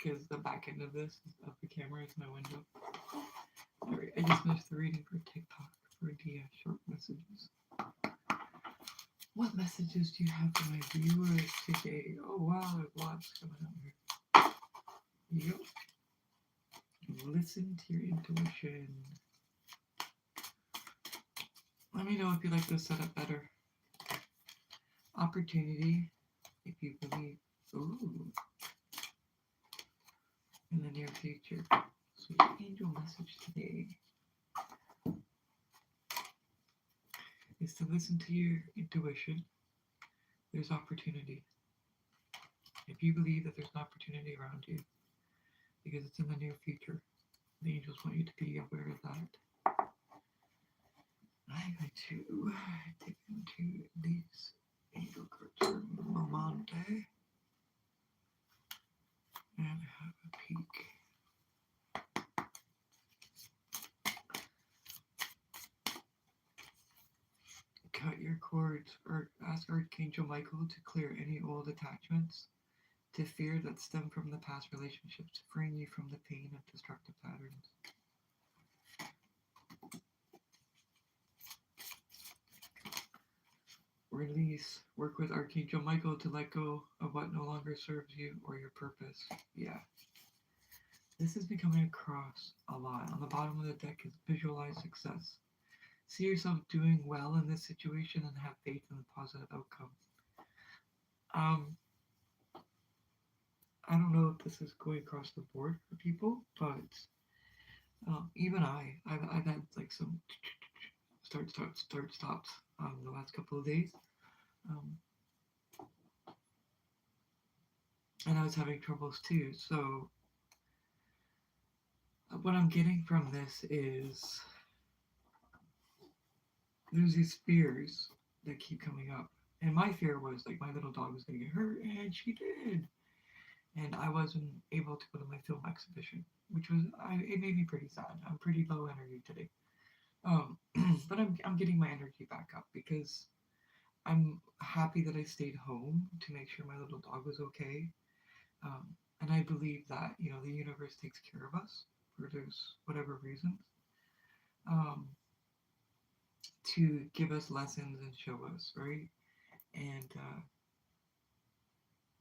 because the back end of this of the camera is my window. Sorry, I just finished the reading for TikTok for the short messages. What messages do you have for my viewers today? Oh wow, there's lots coming up here. You go. Listen to your intuition. Let me know if you like this setup better. Opportunity, if you believe. Ooh. In the near future. So your angel message today is to listen to your intuition. There's opportunity. If you believe that there's an opportunity around you, because it's in the near future, the angels want you to be aware of that. I'm going to dip into these angel cards for Momante and have a peek. Cut your cords, or ask Archangel Michael to clear any old attachments to fear that stem from the past relationships, freeing you from the pain of destructive patterns. Release. Work with Archangel Michael to let go of what no longer serves you or your purpose. Yeah. This is becoming across a lot. On the bottom of the deck is visualize success. See yourself doing well in this situation and have faith in the positive outcome. I don't know if this is going across the board for people, but even I've had like some start stops the last couple of days. Um, and I was having troubles too. So what I'm getting from this is there's these fears that keep coming up. And my fear was like my little dog was going to get hurt, and she did. And I wasn't able to go to my film exhibition, which was, it made me pretty sad. I'm pretty low energy today. But I'm getting my energy back up because I'm happy that I stayed home to make sure my little dog was okay. And I believe that, the universe takes care of us for those whatever reasons. Um, to give us lessons and show us, right? And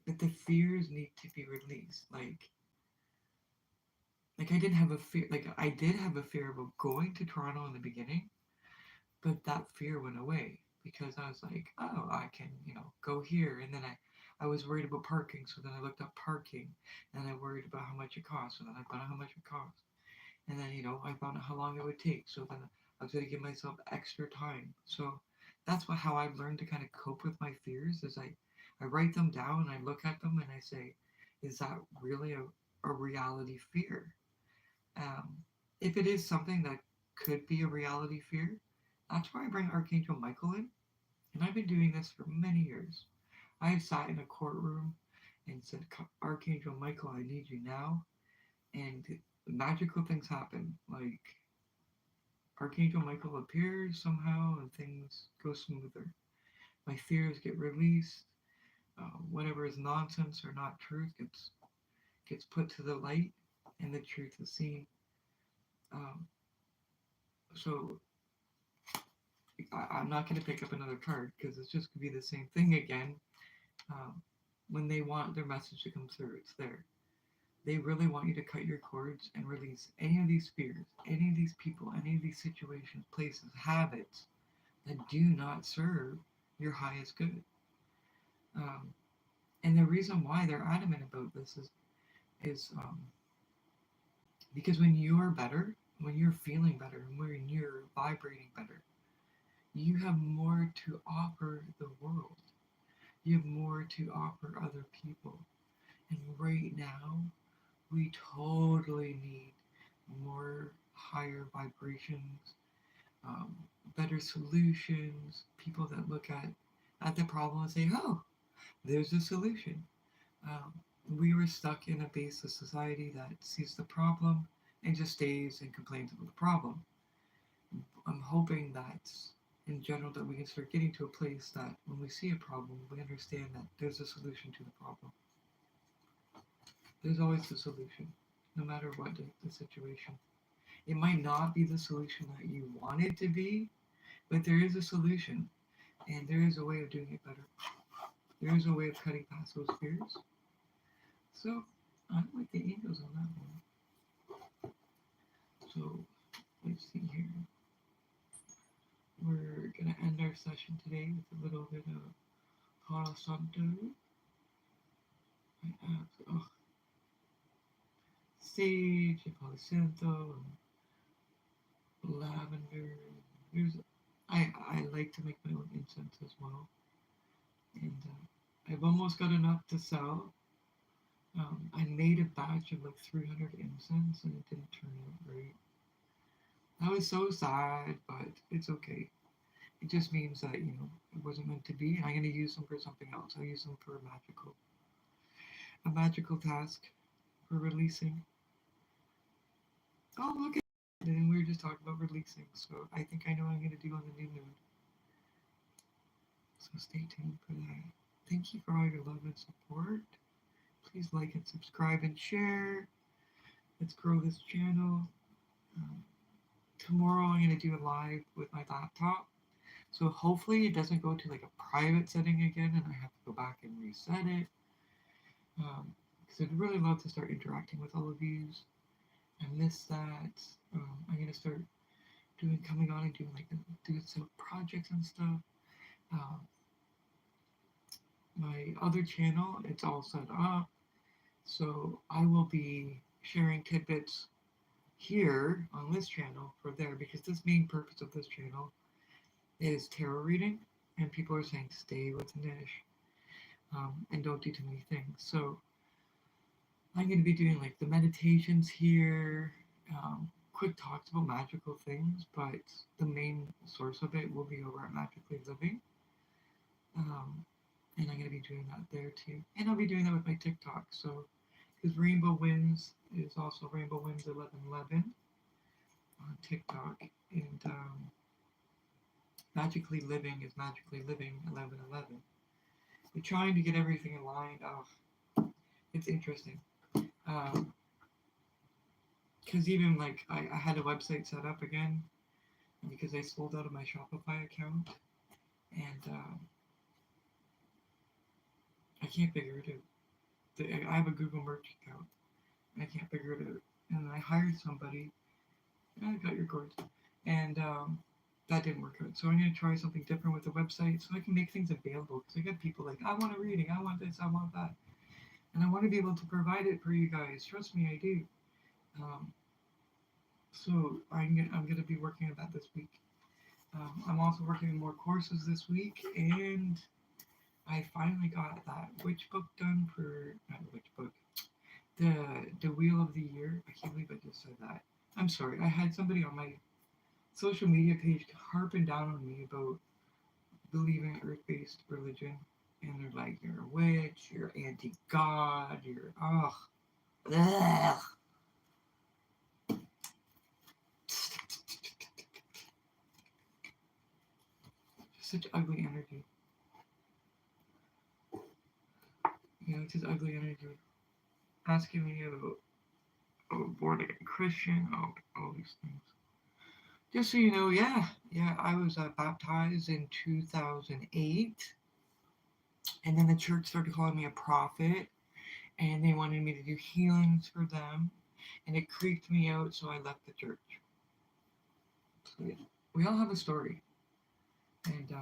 that the fears need to be released. Like I didn't have a fear. Like I did have a fear of going to Toronto in the beginning, but that fear went away because I was like, oh, I can, go here. And then I was worried about parking, so then I looked up parking, and I worried about how much it cost, so then I found out how much it cost, and then I found out how long it would take, so then I was going to give myself extra time. So that's how I've learned to kind of cope with my fears is I write them down and I look at them and I say, is that really a reality fear? Um, if it is something that could be a reality fear, that's where I bring Archangel Michael in. And I've been doing this for many years. I have sat in a courtroom and said, Archangel Michael, I need you now. And magical things happen. Like Archangel Michael appears somehow and things go smoother. My fears get released. Whatever is nonsense or not truth gets put to the light, and the truth is seen. Um, so I'm not going to pick up another card because it's just going to be the same thing again. Um, when they want their message to come through, it's there. They really want you to cut your cords and release any of these fears, any of these people, any of these situations, places, habits that do not serve your highest good. Um, and the reason why they're adamant about this is because when you're better, when you're feeling better, and when you're vibrating better, you have more to offer the world. You have more to offer other people. And right now, we totally need more higher vibrations, um, better solutions, people that look at the problem and say, oh, there's a solution. Um, we were stuck in a baseless society that sees the problem and just stays and complains about the problem. I'm hoping that in general that we can start getting to a place that when we see a problem, we understand that there's a solution to the problem. There's always a solution, no matter what the situation. It might not be the solution that you want it to be, but there is a solution, and there is a way of doing it better. There is a way of cutting past those fears. So I'm with the angels on that one. So let's see here. We're gonna end our session today with a little bit of Palo Santo. I have sage and Palo Santo and lavender. There's I like to make my own incense as well, and I've almost got enough to sell. I made a batch of like 300 incense and it didn't turn out right. I was so sad, but it's okay. It just means that, it wasn't meant to be, and I'm going to use them for something else. I'll use them for a magical task for releasing. Oh, look at it. And we were just talking about releasing, so I think I know what I'm going to do on the new moon. So stay tuned for that. Thank you for all your love and support. Please like and subscribe and share. Let's grow this channel. Tomorrow I'm going to do a live with my laptop. So hopefully it doesn't go to like a private setting again and I have to go back and reset it. Because I'd really love to start interacting with all of you. I miss that. I'm going to start coming on and doing some projects and stuff. My other channel, it's all set up. So I will be sharing tidbits here on this channel for there, because this main purpose of this channel is tarot reading, and people are saying stay with niche, and don't do too many things. So I'm going to be doing like the meditations here, quick talks about magical things, but the main source of it will be over at Magically Living. And I'm going to be doing that there too. And I'll be doing that with my TikTok. So, because Rainbow Winds is also Rainbow Winds 1111 on TikTok. And Magically Living is Magically Living 1111. We're trying to get everything aligned. Oh, it's interesting. Because even like I had a website set up again because I sold out of my Shopify account. And I can't figure it out. I have a Google Merch account. And I can't figure it out. And I hired somebody. I got your cords. And that didn't work out. So I'm going to try something different with the website so I can make things available. Because I got people like, I want a reading, I want this, I want that. And I want to be able to provide it for you guys. Trust me, I do. So I'm going to be working on that this week. I'm also working on more courses this week. And I finally got that witch book done for, not the witch book, the Wheel of the Year. I can't believe I just said that. I'm sorry. I had somebody on my social media page harping down on me about believing in earth-based religion, and they're like, "You're a witch. You're anti-God. You're ugh." Such ugly energy. It's just ugly energy. Asking me about born again Christian, all these things. Just so you know, yeah, I was baptized in 2008, and then the church started calling me a prophet, and they wanted me to do healings for them, and it creeped me out, so I left the church. So yeah, we all have a story, and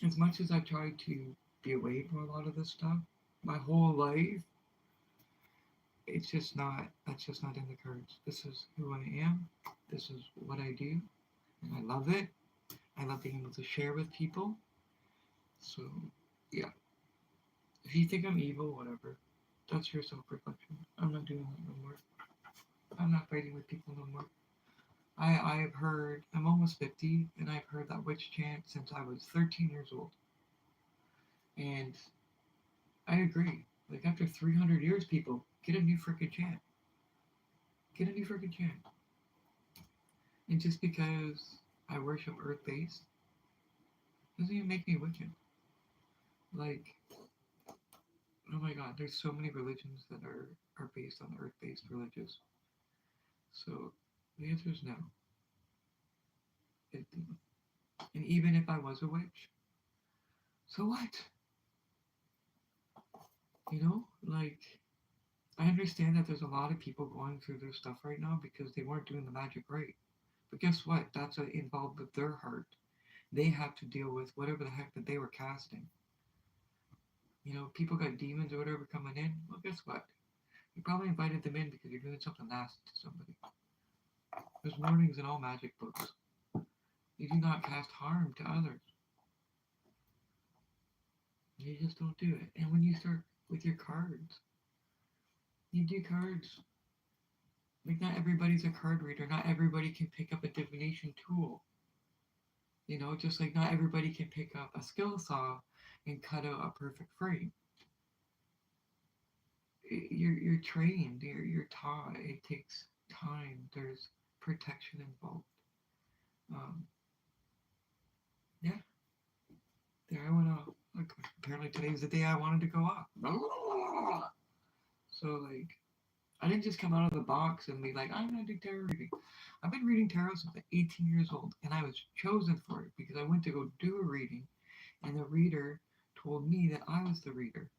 as much as I tried to be away from a lot of this stuff, my whole life, that's just not in the cards. This is who I am. This is what I do, and I love it. I love being able to share with people. So, yeah. If you think I'm evil, whatever. That's your self-reflection. I'm not doing that no more. I'm not fighting with people no more. I have heard, I'm almost 50, and I've heard that witch chant since I was 13 years old. And I agree. Like, after 300 years, people, get a new freaking chant. Get a new freaking chant. And just because I worship earth-based doesn't even make me wicked. Like, Oh my god, there's so many religions that are based on earth-based religions. So the answer is no. It, and even if I was a witch, so what? You know, like I understand that there's a lot of people going through their stuff right now because they weren't doing the magic right. But guess what? That's involved with their heart. They have to deal with whatever the heck that they were casting. You know, people got demons or whatever coming in. Well, guess what? You probably invited them in because you're doing something nasty to somebody. There's warnings in all magic books. You do not cast harm to others. You just don't do it. And when you start with your cards, you do cards. Like, not everybody's a card reader. Not everybody can pick up a divination tool. You know, just like not everybody can pick up a skill saw and cut out a perfect frame. You're trained. You're taught. It takes time. There's protection involved. Um, yeah, there I went off. Like, apparently today was the day I wanted to go off. So like, I didn't just come out of the box and be like, I'm gonna do tarot reading. I've been reading tarot since I'm 18 years old, and I was chosen for it because I went to go do a reading, and the reader told me that I was the reader.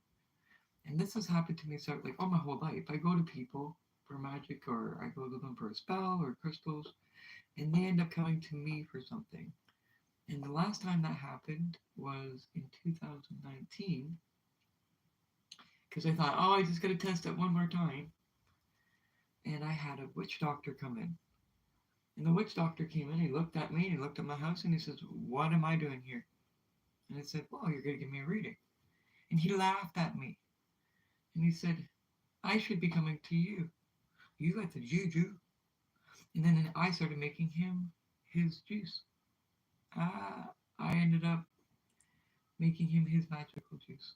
And this has happened to me like all my whole life. I go to people for magic, or I go to them for a spell or crystals, and they end up coming to me for something. And the last time that happened was in 2019, because I thought, oh, I just got to test it one more time. And I had a witch doctor come in. And the witch doctor came in, he looked at me, he looked at my house, and he says, what am I doing here? And I said, well, you're going to give me a reading. And he laughed at me. And he said, I should be coming to you. You got the juju. And then I started making him his juice. I ended up making him his magical juice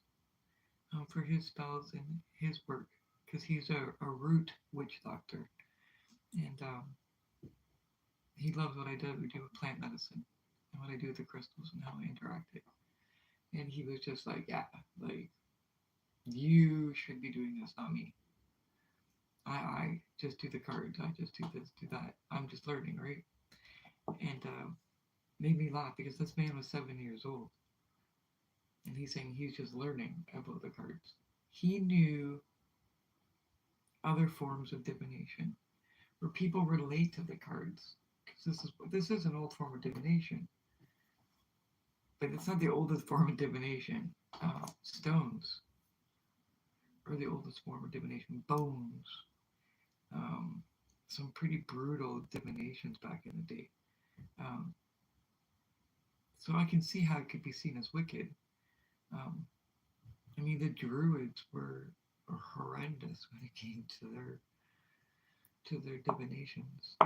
for his spells and his work. Because he's a root witch doctor. And he loves what I do. We do with plant medicine and what I do with the crystals and how I interact it. And he was just like, yeah, like, you should be doing this, not me. I just do the cards. I just do this, do that. I'm just learning, right? And made me laugh because this man was 7 years old. And he's saying he's just learning about the cards. He knew other forms of divination where people relate to the cards. Because this is an old form of divination. But it's not the oldest form of divination. Stones are the oldest form of divination. Bones. Um, some pretty brutal divinations back in the day. Um, so I can see how it could be seen as wicked. Um, I mean, the Druids were horrendous when it came to their divinations.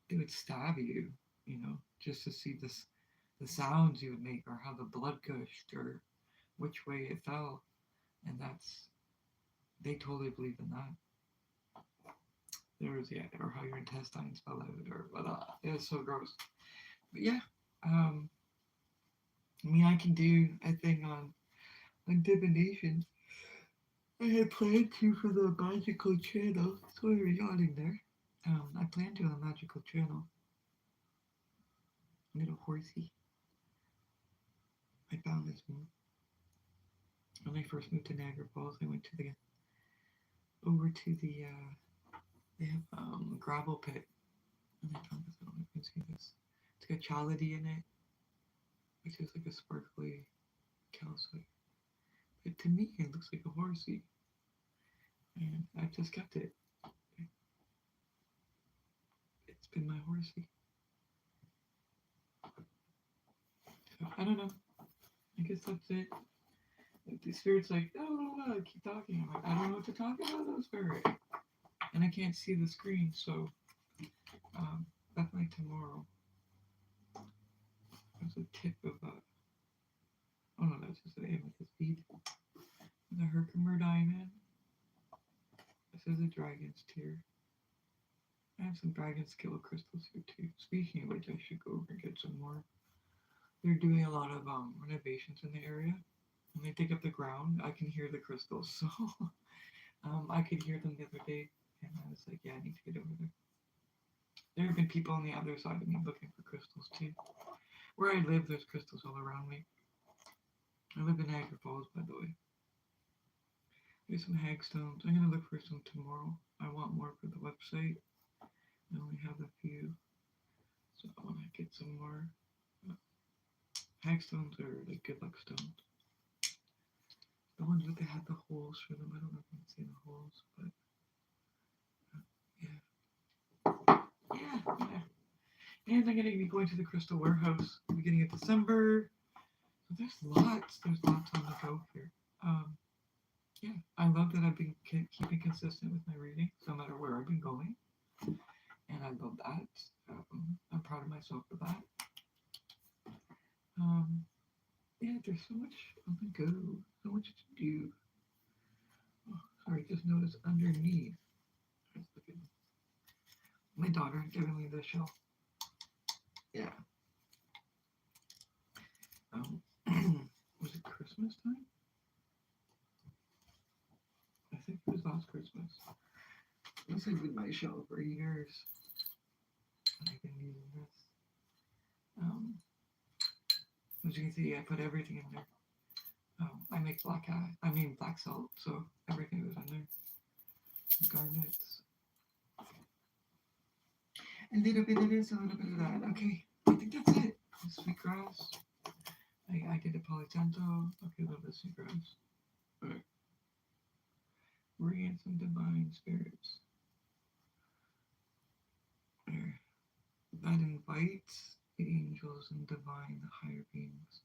They would stab you, you know, just to see the sounds you would make, or how the blood gushed, or which way it fell, and they totally believe in that. There was or how your intestines fell out, or blah. It was so gross. But yeah, I mean, I can do a thing on divination. I had planned to for the magical channel. Sorry, we're yawning there. I planned to on the magical channel. Little horsey. I found this one. When I first moved to Niagara Falls, I went to over to the they have gravel pit, and I found this. I don't know if you can see this. It's got chality in it, which is like a sparkly calcite. But to me, it looks like a horsey, and I just kept it. It's been my horsey. So I don't know. I guess that's it. The spirit's like, no, keep talking. I'm like, I don't know what to talk about, though, spirit. And I can't see the screen, so definitely tomorrow. There's a tip of oh no, that's just an amethyst bead. The Herkimer diamond. This is a dragon's tear. I have some dragon skill crystals here too. Speaking of which, I should go over and get some more. They're doing a lot of renovations in the area, When they dig up the ground, I can hear the crystals. So I could hear them the other day, and I was like, yeah, I need to get over there. There have been people on the other side of me looking for crystals too. Where I live, there's crystals all around me. I live in Niagara Falls, by the way. There's some hagstones. I'm gonna look for some tomorrow. I want more for the website. I only have a few, so I want to get some more. Hagstones are like good luck stones. The ones that they had the holes for them. I don't know if you can see the holes, but yeah, yeah. And I'm gonna be going to the Crystal Warehouse beginning of December. So there's lots on the go here. Yeah, I love that I've been keeping consistent with my reading, no matter where I've been going, and I love that. I'm proud of myself for that. Yeah, there's so much on the go, so much to do. Oh, sorry, just noticed underneath. My daughter giving me the show. Yeah. Was it Christmas time? I think it was last Christmas. This has been my show for years. I've been using this. As you can see, I put everything in there. I make black salt, so everything goes in there. Garnets. A little bit of this, a little bit of that. Okay, I think that's it. Sweetgrass. I did a polytanto. Okay, a little bit of sweetgrass. Alright. Bring in some divine spirits. There. That invites the angels and divine, the higher beings.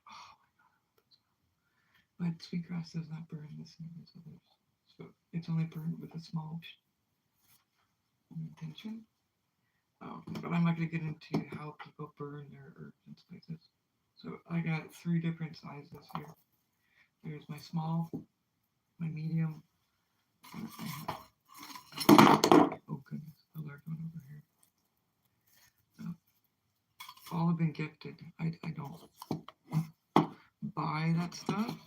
Oh my god. But sweetgrass does not burn the same as others. So it's only burned with a small intention. But I'm not going to get into how people burn their herbs and spices. So I got 3 different sizes here. There's my small, my medium, and oh goodness, a large one over here. All have been gifted. I don't buy that stuff.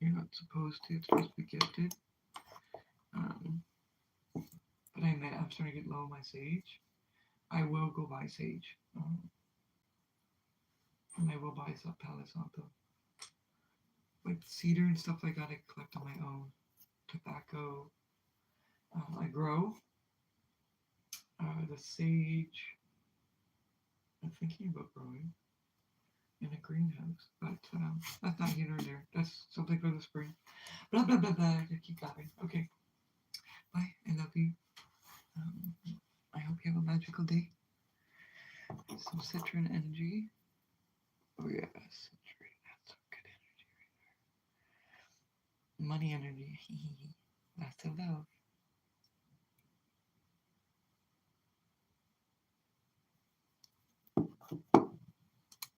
You're not supposed to. It's supposed to be gifted. But I'm starting to get low on my sage. I will go buy sage. And I will buy some Palo Santo. Like cedar and stuff like that, I collect on my own. Tobacco, I grow. The sage, I'm thinking about growing in a greenhouse, but that's not here nor there. That's something for the spring. Blah, blah, blah, blah. I keep laughing. Okay. Bye. I love you. I hope you have a magical day. Some citron energy. Oh, yeah. Citron. That's some good energy right there. Money energy. Lots of love.